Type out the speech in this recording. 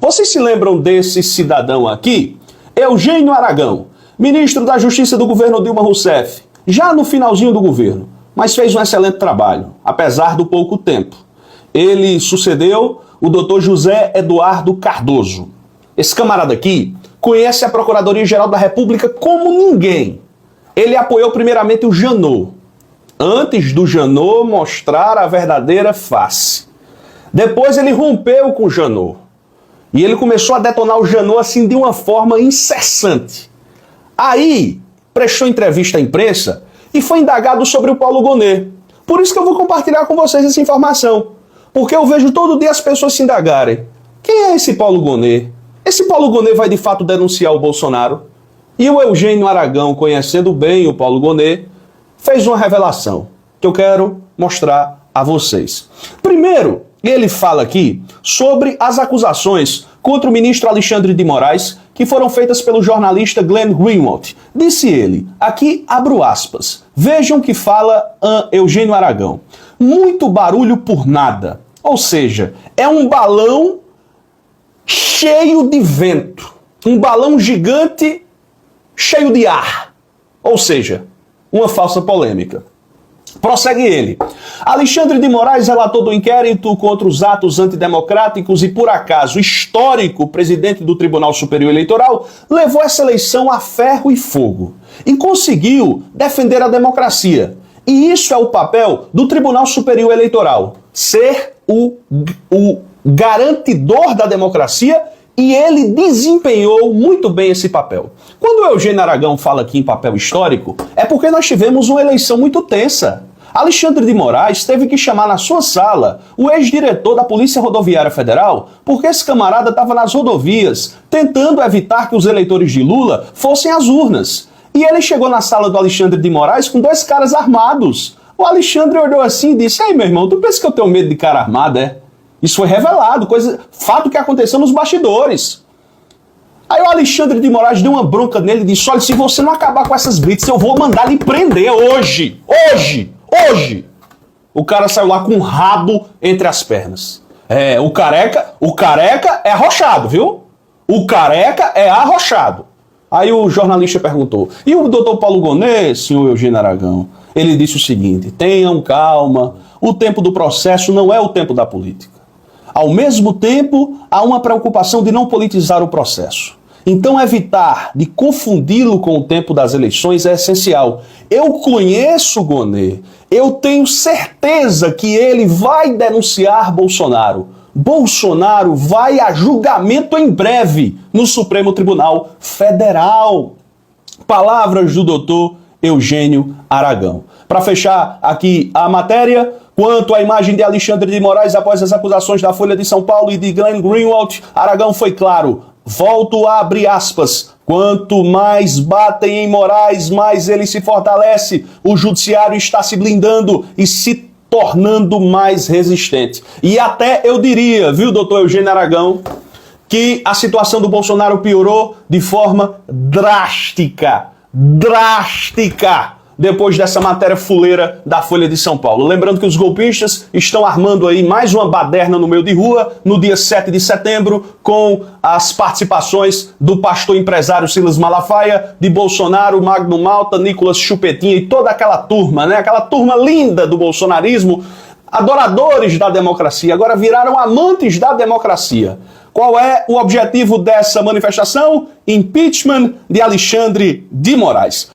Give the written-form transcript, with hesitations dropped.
Vocês se lembram desse cidadão aqui? Eugênio Aragão, ministro da Justiça do governo Dilma Rousseff, já no finalzinho do governo, mas fez um excelente trabalho, apesar do pouco tempo. Ele sucedeu o Dr. José Eduardo Cardoso. Esse camarada aqui conhece a Procuradoria-Geral da República como ninguém. Ele apoiou primeiramente o Janot, antes do Janot mostrar a verdadeira face. Depois ele rompeu com o Janot. E ele começou a detonar o Janot assim de uma forma incessante. Aí, prestou entrevista à imprensa e foi indagado sobre o Paulo Gonet. Por isso que eu vou compartilhar com vocês essa informação. Porque eu vejo todo dia as pessoas se indagarem. Quem é esse Paulo Gonet? Esse Paulo Gonet vai de fato denunciar o Bolsonaro? E o Eugênio Aragão, conhecendo bem o Paulo Gonet, fez uma revelação que eu quero mostrar a vocês. Primeiro, ele fala aqui sobre as acusações contra o ministro Alexandre de Moraes que foram feitas pelo jornalista Glenn Greenwald. Disse ele, aqui abro aspas, vejam que fala Eugênio Aragão. Muito barulho por nada. Ou seja, é um balão cheio de vento. Um balão gigante cheio de ar. Ou seja, uma falsa polêmica. Prossegue ele. Alexandre de Moraes, relator do inquérito contra os atos antidemocráticos e, por acaso, histórico presidente do Tribunal Superior Eleitoral, levou essa eleição a ferro e fogo e conseguiu defender a democracia. E isso é o papel do Tribunal Superior Eleitoral, ser o garantidor da democracia, e ele desempenhou muito bem esse papel. Quando o Eugênio Aragão fala aqui em papel histórico, é porque nós tivemos uma eleição muito tensa. Alexandre de Moraes teve que chamar na sua sala o ex-diretor da Polícia Rodoviária Federal, porque esse camarada estava nas rodovias, tentando evitar que os eleitores de Lula fossem às urnas. E ele chegou na sala do Alexandre de Moraes com dois caras armados. O Alexandre olhou assim e disse, ei, meu irmão, tu pensa que eu tenho medo de cara armado, é? Isso foi revelado, fato que aconteceu nos bastidores. Aí o Alexandre de Moraes deu uma bronca nele e disse, olha, se você não acabar com essas blitz, eu vou mandar lhe prender hoje. Hoje. O cara saiu lá com um rabo entre as pernas. É, o careca é arrochado, viu? O careca é arrochado. Aí o jornalista perguntou, e o doutor Paulo Gonet, senhor Eugênio Aragão? Ele disse o seguinte, tenham calma, o tempo do processo não é o tempo da política. Ao mesmo tempo, há uma preocupação de não politizar o processo. Então, evitar de confundi-lo com o tempo das eleições é essencial. Eu conheço o Gonet, eu tenho certeza que ele vai denunciar Bolsonaro. Bolsonaro vai a julgamento em breve no Supremo Tribunal Federal. Palavras do doutor Eugênio Aragão. Para fechar aqui a matéria, quanto à imagem de Alexandre de Moraes após as acusações da Folha de São Paulo e de Glenn Greenwald, Aragão foi claro. Volto a abrir aspas. Quanto mais batem em Moraes, mais ele se fortalece. O judiciário está se blindando e se tornando mais resistente. E até eu diria, viu, doutor Eugênio Aragão, que a situação do Bolsonaro piorou de forma drástica. Depois dessa matéria fuleira da Folha de São Paulo. Lembrando que os golpistas estão armando aí mais uma baderna no meio de rua, no dia 7 de setembro, com as participações do pastor empresário Silas Malafaia, de Bolsonaro, Magno Malta, Nicolas Chupetinha e toda aquela turma, né? Aquela turma linda do bolsonarismo, adoradores da democracia, agora viraram amantes da democracia. Qual é o objetivo dessa manifestação? Impeachment de Alexandre de Moraes.